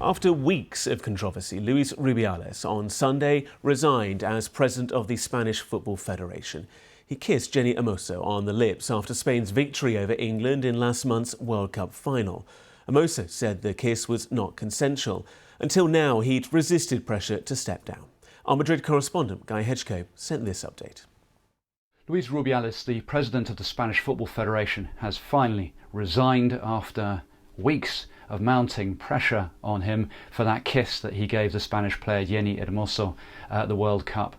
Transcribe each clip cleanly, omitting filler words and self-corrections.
After weeks of controversy, Luis Rubiales on Sunday resigned as president of the Spanish Football Federation. He kissed Jenni Hermoso on the lips after Spain's victory over England in last month's World Cup final. Hermoso said the kiss was not consensual. Until now, he'd resisted pressure to step down. Our Madrid correspondent Guy Hedgecoe sent this update. Luis Rubiales, the president of the Spanish Football Federation, has finally resigned after weeks of mounting pressure on him for that kiss that he gave the Spanish player Jenni Hermoso at the World Cup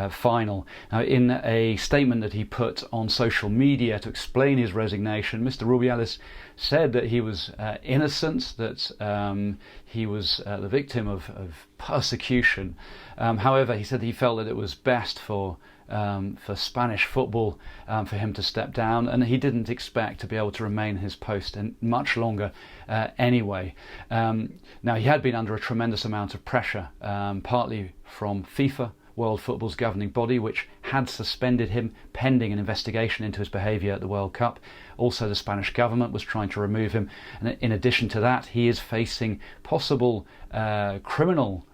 final. Now, in a statement that he put on social media to explain his resignation, Mr. Rubiales said that he was innocent, that he was the victim of persecution. However, he said he felt that it was best for Spanish football for him to step down, and he didn't expect to be able to remain in his post much longer anyway. Now, he had been under a tremendous amount of pressure, partly from FIFA, World Football's governing body, which had suspended him pending an investigation into his behaviour at the World Cup. Also, the Spanish government was trying to remove him, and in addition to that, he is facing possible criminal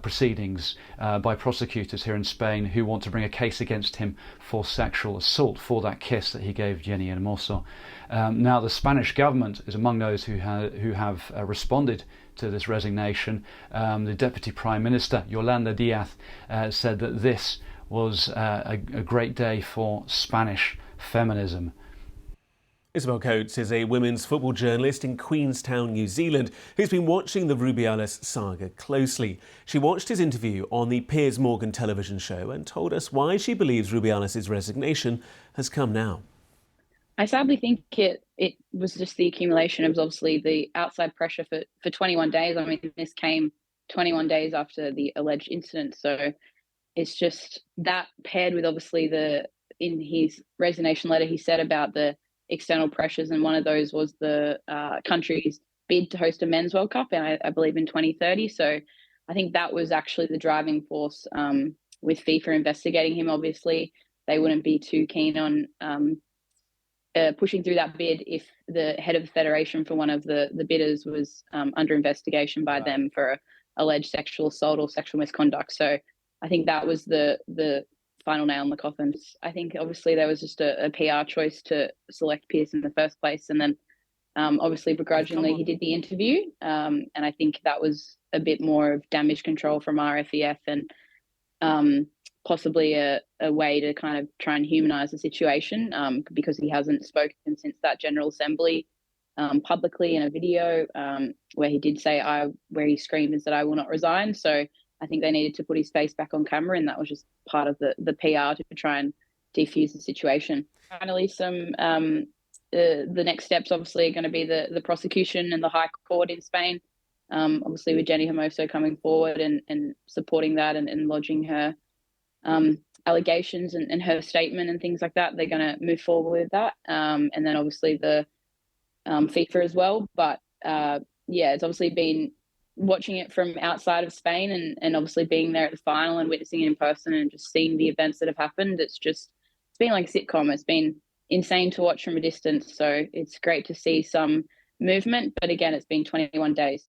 proceedings by prosecutors here in Spain who want to bring a case against him for sexual assault for that kiss that he gave Jenni Hermoso. Now, the Spanish government is among those who have responded to this resignation. The Deputy Prime Minister, Yolanda Díaz, said that this was a great day for Spanish feminism. Isabel Coates is a women's football journalist in Queenstown, New Zealand, who's been watching the Rubiales saga closely. She watched his interview on the Piers Morgan television show and told us why she believes Rubiales' resignation has come now. I sadly think it was just the accumulation of obviously the outside pressure for 21 days. I mean, this came 21 days after the alleged incident. So it's just that paired with obviously in his resignation letter, he said about the external pressures, and one of those was the country's bid to host a men's World Cup, and I believe in 2030. So I think that was actually the driving force with FIFA investigating him. Obviously, they wouldn't be too keen on pushing through that bid if the head of the federation for one of the bidders was under investigation by them for alleged sexual assault or sexual misconduct. So I think that was the final nail in the coffin. I think obviously there was just a PR choice to select Pierce in the first place, and then obviously begrudgingly he did the interview, and I think that was a bit more of damage control from RFEF and possibly a way to kind of try and humanize the situation, because he hasn't spoken since that General Assembly publicly in a video where he did say where he screamed and said, "I will not resign." So I think they needed to put his face back on camera, and that was just part of the PR to try and defuse the situation. Finally, the next steps obviously are going to be the prosecution and the High Court in Spain, obviously with Jenni Hermoso coming forward and supporting that and lodging her allegations and her statement and things like that. They're going to move forward with that, and then obviously the FIFA as well. But yeah, it's obviously been watching it from outside of Spain and obviously being there at the final and witnessing it in person and just seeing the events that have happened. It's been like a sitcom. It's been insane to watch from a distance. So it's great to see some movement. But again, it's been 21 days.